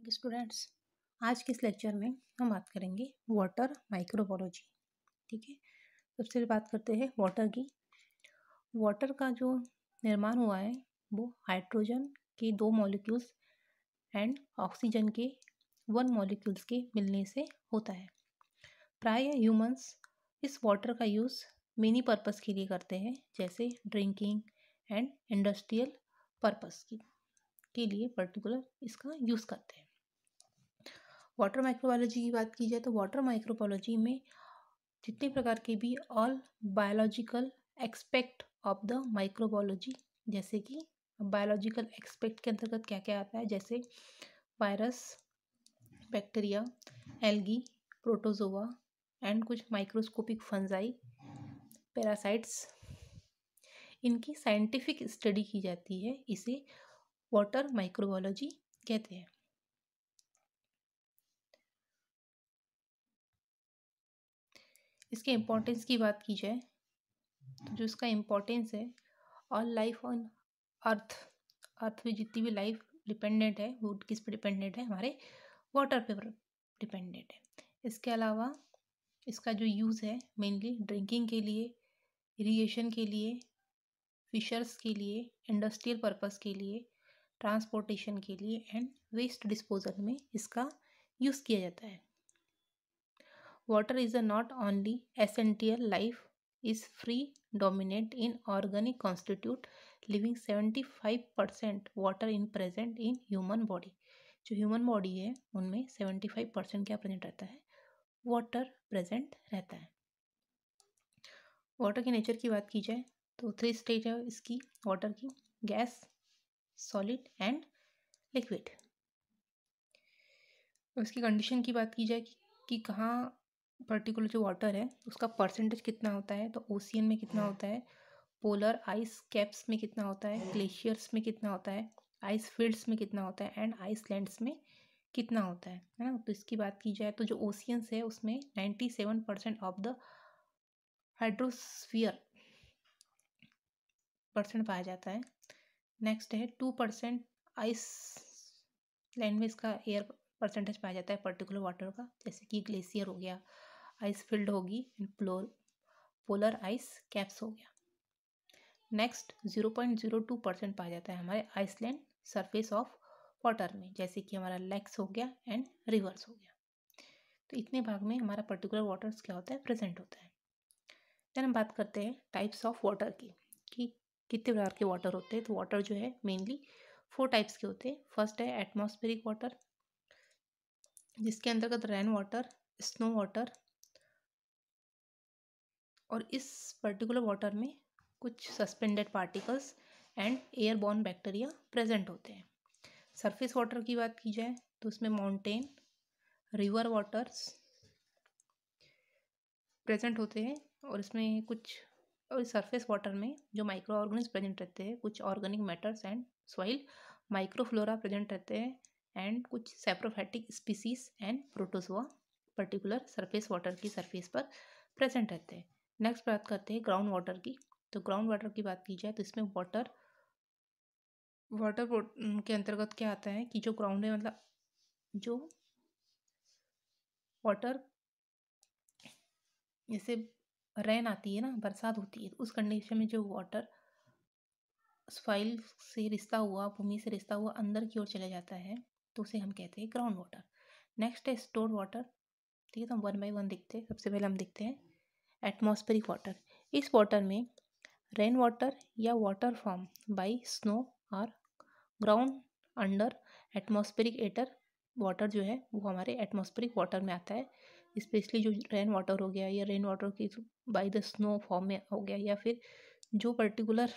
Students, आज के इस लेक्चर में हम बात करेंगे वाटर माइक्रोबायोलॉजी। ठीक है, सबसे पहले बात करते हैं वाटर की। वाटर का जो निर्माण हुआ है वो हाइड्रोजन के 2 मॉलिक्यूल्स एंड ऑक्सीजन के 1 मॉलिक्यूल्स के मिलने से होता है। प्राय ह्यूमंस इस वाटर का यूज़ मेनी पर्पस के लिए करते हैं, जैसे ड्रिंकिंग एंड इंडस्ट्रियल पर्पस के लिए पर्टिकुलर इसका यूज़ करते हैं। वाटर माइक्रोबायोलॉजी की बात की जाए तो वाटर माइक्रोबायोलॉजी में जितने प्रकार के भी all biological expect of the microbiology, जैसे कि बायोलॉजिकल एक्सपेक्ट के अंतर्गत क्या क्या आता है, जैसे virus, bacteria, algae, protozoa and कुछ माइक्रोस्कोपिक फंजाई, पैरासाइट्स, इनकी साइंटिफिक स्टडी की जाती है। इसे वाटर माइक्रोबायोलॉजी कहते हैं। इसके इम्पोर्टेंस की बात की जाए तो जो इसका इम्पोर्टेंस है, ऑल लाइफ ऑन अर्थ पे जितनी भी लाइफ डिपेंडेंट है वो किस पे डिपेंडेंट है, हमारे वाटर पे डिपेंडेंट है। इसके अलावा इसका जो यूज़ है मेनली ड्रिंकिंग के लिए, इरिगेशन के लिए, फिशर्स के लिए, इंडस्ट्रियल पर्पस के लिए, ट्रांसपोर्टेशन के लिए एंड वेस्ट डिस्पोजल में इसका यूज़ किया जाता है। Water is a not only essential life is free dominant in organic constitute living 75% water in present in human body। जो ह्यूमन बॉडी है उनमें 75% क्या प्रेजेंट रहता है, वाटर प्रेजेंट रहता है। वाटर के नेचर की बात की जाए तो 3 स्टेज है इसकी वाटर की, गैस, सॉलिड एंड लिक्विड। उसकी कंडीशन की बात की जाए कि कहाँ पर्टिकुलर जो वाटर है उसका परसेंटेज कितना होता है, तो ओशियन में कितना होता है, पोलर आइस कैप्स में कितना होता है, ग्लेशियर्स में कितना होता है, आइस फील्ड्स में कितना होता है एंड आइसलैंड्स में कितना होता है ना। तो इसकी बात की जाए तो जो ओशियंस है उसमें 97% ऑफ द हाइड्रोस्फीयर परसेंट पाया जाता है। नेक्स्ट है 2% आइस लैंड में इसका एयर परसेंटेज पाया जाता है पर्टिकुलर वाटर का, जैसे कि ग्लेशियर हो गया, आइस फील्ड होगी एंड पोलर आइस कैप्स हो गया। नेक्स्ट 0.02% पाया जाता है हमारे आइसलैंड सरफेस ऑफ वाटर में, जैसे कि हमारा लेक्स हो गया एंड रिवर्स हो गया। तो इतने भाग में हमारा पर्टिकुलर वाटर्स क्या होता है, प्रेजेंट होता है। देन हम बात करते हैं टाइप्स ऑफ वाटर की कि कितने प्रकार के वाटर होते हैं। तो वाटर जो है मेनली 4 टाइप्स के होते हैं। फर्स्ट है एटमॉस्फेरिक वाटर, जिसके अंतर्गत रेन वाटर, स्नो वाटर, और इस पर्टिकुलर वाटर में कुछ suspended particles and airborne bacteria present होते हैं। सरफेस वाटर की बात की जाए तो उसमें माउंटेन, रिवर वाटर्स प्रेजेंट होते हैं, और इसमें कुछ और सरफेस वाटर में जो माइक्रो ऑर्गेनिज्म प्रेजेंट रहते हैं, कुछ organic matters and soil microflora present रहते हैं एंड कुछ saprophytic species and protozoa particular surface water की सरफेस पर प्रेजेंट रहते हैं। नेक्स्ट बात करते हैं ग्राउंड वाटर की। तो ग्राउंड वाटर की बात की जाए तो इसमें वाटर के अंतर्गत क्या आता है कि जो ग्राउंड है, मतलब जो वाटर जैसे रेन आती है ना, बरसात होती है, तो उस कंडीशन में जो वाटर सॉइल से रिश्ता हुआ, भूमि से रिश्ता हुआ अंदर की ओर चले जाता है, तो उसे हम कहते हैं ग्राउंड वाटर। नेक्स्ट है स्टोर वाटर। ठीक है, तो हम 1 बाय 1 देखते हैं। सबसे पहले हम देखते हैं एटमॉस्फेरिक वाटर। इस वाटर में रेन वाटर या वाटर फॉर्म बाई स्नो और ग्राउंड अंडर एटमॉस्फेरिक एटर वाटर जो है वो हमारे एटमॉस्फेरिक वाटर में आता है। स्पेशली जो रेन वाटर हो गया या रेन वाटर की बाई द स्नो फॉर्म में हो गया, या फिर जो पर्टिकुलर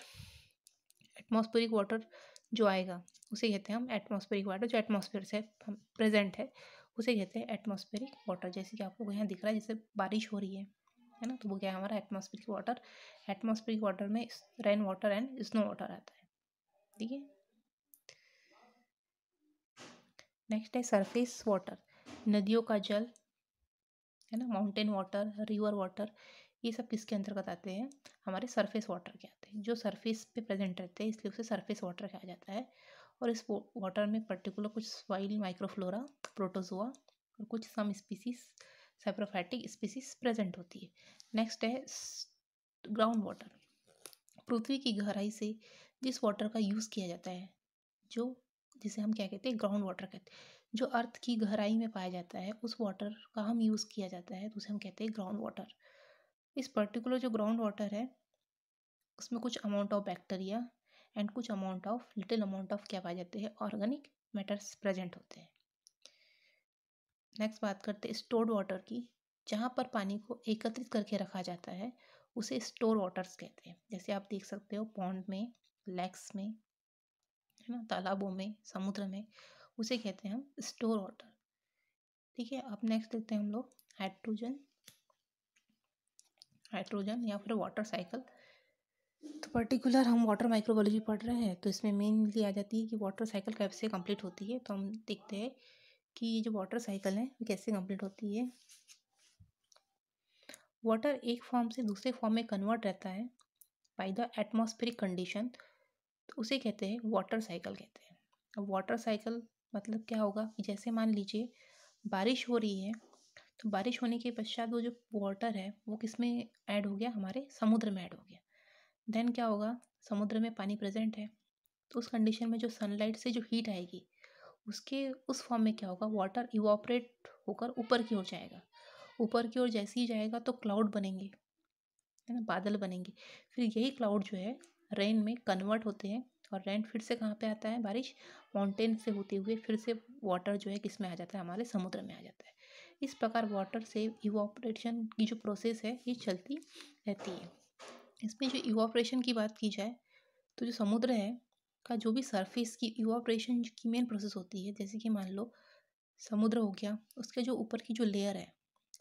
एटमॉस्फेरिक वाटर जो आएगा उसे कहते हैं हम एटमॉस्फेरिक वाटर। जो एटमॉस्फेयर से प्रेजेंट है उसे कहते हैं एटमॉस्फेरिक वाटर। जैसे कि आपको यहाँ दिख रहा है, जैसे बारिश हो रही है ना, तो वो क्या है हमारा एटमॉस्फेरिक वाटर। एटमॉस्फेरिक वाटर में rain water and snow water आता है। ठीक है, नेक्स्ट है सरफेस वाटर। नदियों का जल है ना, माउंटेन वाटर, रिवर वाटर, ये सब किसके अंतर्गत आते हैं, हमारे सरफेस वाटर के आते हैं। जो सरफेस पे प्रेजेंट रहते हैं इसलिए उसे सरफेस वाटर कहा जाता है। और इस वाटर में पर्टिकुलर कुछ सॉइल माइक्रोफ्लोरा, प्रोटोजोआ और कुछ some species saprophytic species present होती है। नेक्स्ट है ग्राउंड वाटर। पृथ्वी की गहराई से जिस वाटर का यूज़ किया जाता है, जो जिसे हम क्या कहते हैं, ग्राउंड वाटर कहते हैं, जो अर्थ की गहराई में पाया जाता है, उस वाटर का हम यूज़ किया जाता है तो उसे हम कहते हैं ग्राउंड वाटर। इस पर्टिकुलर जो ग्राउंड वाटर है उसमें कुछ अमाउंट ऑफ बैक्टीरिया एंड कुछ amount of little amount of क्या पाए जाते हैं, ऑर्गेनिक मैटर्स प्रेजेंट होते हैं। नेक्स्ट बात करते हैं स्टोर्ड वाटर की। जहाँ पर पानी को एकत्रित करके रखा जाता है उसे स्टोर वाटर्स कहते हैं। जैसे आप देख सकते हो पॉन्ड में, लेक्स में, है ना, तालाबों में, समुद्र में, उसे कहते हैं हम स्टोर वाटर। ठीक है, अब नेक्स्ट देखते हैं हम लोग हाइड्रोजन या फिर वाटर साइकिल। तो पर्टिकुलर हम वाटर माइक्रोबायोलॉजी पढ़ रहे हैं तो इसमें मेनली आ जाती है कि वाटर साइकिल कैसे कंप्लीट होती है। तो हम देखते हैं कि ये जो वाटर साइकिल है वो कैसे कंप्लीट होती है। वाटर एक फॉर्म से दूसरे फॉर्म में कन्वर्ट रहता है बाय द एटमॉस्फेरिक कंडीशन, तो उसे कहते हैं वाटर साइकिल कहते हैं। अब वाटर साइकिल मतलब क्या होगा कि जैसे मान लीजिए बारिश हो रही है, तो बारिश होने के पश्चात वो जो वाटर है वो किस में ऐड हो गया, हमारे समुद्र में ऐड हो गया। देन क्या होगा, समुद्र में पानी प्रेजेंट है, तो उस कंडीशन में जो सनलाइट से जो हीट आएगी उसके उस फॉर्म में क्या होगा, वाटर इवापोरेट होकर ऊपर की ओर जाएगा। ऊपर की ओर जैसे ही जाएगा तो क्लाउड बनेंगे, है ना, बादल बनेंगे। फिर यही क्लाउड जो है रेन में कन्वर्ट होते हैं और रेन फिर से कहाँ पे आता है, बारिश माउंटेन से होते हुए फिर से वाटर जो है किस में आ जाता है, हमारे समुद्र में आ जाता है। इस प्रकार वाटर से इवापोरेशन की जो प्रोसेस है ये चलती रहती है। इसमें जो इवापोरेशन की बात की जाए तो जो समुद्र है का जो भी सरफेस की इवापोरेशन की मेन प्रोसेस होती है, जैसे कि मान लो समुद्र हो गया, उसके जो ऊपर की जो लेयर है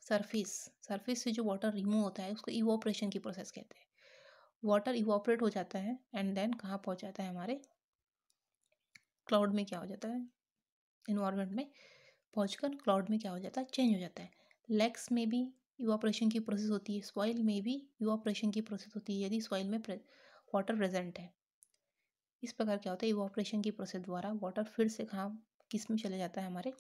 सरफेस, सरफेस से जो वाटर रिमूव होता है उसको इवापोरेशन की प्रोसेस कहते हैं। वाटर इवापोरेट हो जाता है एंड देन कहाँ पहुँच जाता है, हमारे क्लाउड में क्या हो जाता है, इन्वायरमेंट में पहुँचकर क्लाउड में क्या हो जाता है, चेंज हो जाता है। लेक्स में भी इवापोरेशन की प्रोसेस होती है, सॉइल में भी इवापोरेशन की प्रोसेस होती है यदि सॉइल में वाटर प्रेजेंट है। इस प्रकार क्या होता है, इवापोरेशन की प्रोसेस द्वारा वाटर फिर से कहाँ किस में चले जाता है, हमारे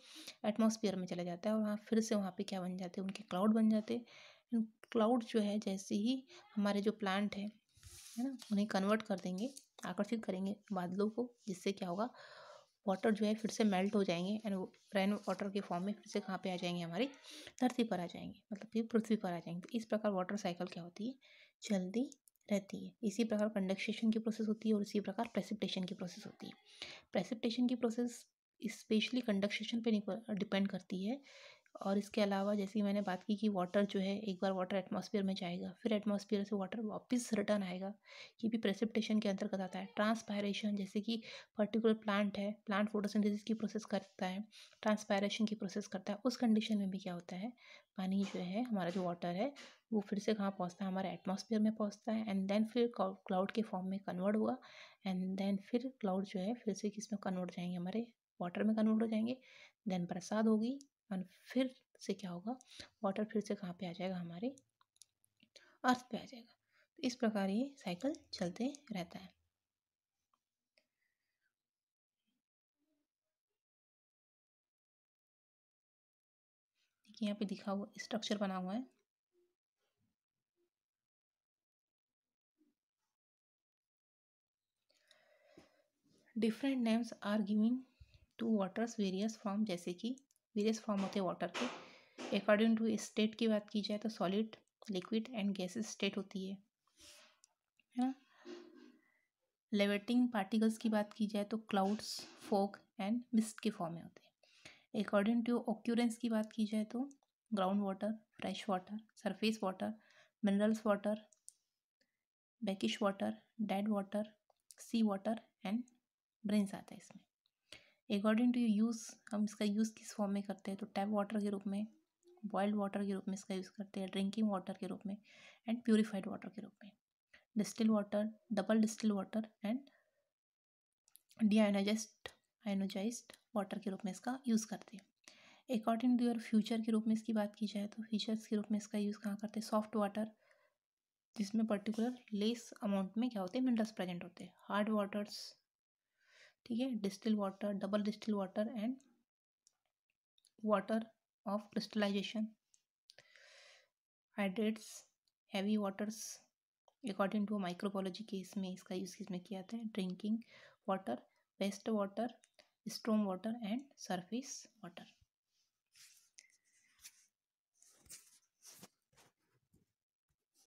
एटमॉस्फेयर में चला जाता है और वहाँ फिर से वहाँ पे क्या बन जाते हैं, उनके क्लाउड बन जाते हैं। क्लाउड जो है जैसे ही हमारे जो प्लांट है ना, उन्हें कन्वर्ट कर देंगे, आकर्षित करेंगे बादलों को, जिससे क्या होगा, वाटर जो है फिर से मेल्ट हो जाएंगे एंड रेन वाटर के फॉर्म में फिर से कहाँ पे आ जाएंगे, हमारी धरती पर आ जाएंगे, मतलब फिर पृथ्वी पर आ जाएंगे। तो इस प्रकार वाटर साइकिल क्या होती है, चलती रहती है। इसी प्रकार कंडक्सेशन की प्रोसेस होती है और इसी प्रकार प्रेसिपिटेशन की प्रोसेस होती है। प्रेसिपिटेशन की प्रोसेस स्पेशली कंडक्सेशन पे डिपेंड करती है। और इसके अलावा जैसे मैंने बात की कि वाटर जो है एक बार वाटर एटमॉस्फेयर में जाएगा, फिर एटमॉस्फेयर से वाटर वापस रिटर्न आएगा, ये भी प्रेसिपिटेशन के अंतर्गत आता है। ट्रांसपायरेशन, जैसे कि पर्टिकुलर प्लांट है, प्लांट फोटोसिंथेसिस की प्रोसेस करता है, ट्रांसपायरेशन की प्रोसेस करता है, उस कंडीशन में भी क्या होता है, पानी जो है, हमारा जो वाटर है वो फिर से कहाँ पहुँचता है, हमारे एटमॉस्फेयर में पहुँचता है एंड देन फिर क्लाउड के फॉर्म में कन्वर्ट हुआ एंड देन फिर क्लाउड जो है फिर से किस में कन्वर्ट जाएंगे, हमारे वाटर में कन्वर्ट हो जाएंगे। देन बरसात होगी और फिर से क्या होगा, वाटर फिर से कहाँ पे आ जाएगा, हमारे अर्थ पे आ जाएगा। तो इस प्रकार ये साइकिल चलते रहता है। देखिए यहाँ पे दिखा हुआ स्ट्रक्चर बना हुआ है। Different names are giving to waters various form, जैसे कि वेरियस फॉर्म होते हैं वाटर के। अकॉर्डिंग टू स्टेट की बात की जाए तो solid, liquid and gases state होती है ना। लेविटिंग पार्टिकल्स की बात की जाए तो क्लाउड्स, फॉग एंड मिस्ट के फॉर्म में होते हैं। अकॉर्डिंग टू ऑक्यूरेंस की बात की जाए तो ground water, fresh water, surface water, minerals water, brackish water, dead water, sea water and brines आता है इसमें। अकॉर्डिंग टू यूज़, हम इसका यूज़ किस फॉर्म में करते हैं तो टैप वाटर के रूप में, बॉइल्ड वाटर के रूप में इसका यूज़ करते हैं, ड्रिंकिंग वाटर के रूप में एंड प्यूरिफाइड वाटर के रूप में, distil water, double distil water and ionised water के रूप में इसका यूज़ करते हैं। अकॉर्डिंग टू योर फ्यूचर के रूप में इसकी बात की जाए तो फीचर्स के रूप में इसका यूज़ कहाँ करते हैं, सॉफ्ट वाटर, जिसमें पर्टिकुलर लेस अमाउंट में क्या होते हैं, मिनरल्स प्रेजेंट होते हैं। हार्ड वाटर्स, ठीक है, distil water, double distil water and water of crystallisation, hydrates, heavy waters according to microbiology के इसमें इसका यूज़ किसमें किया जाता है, drinking water, waste water, storm water and surface water.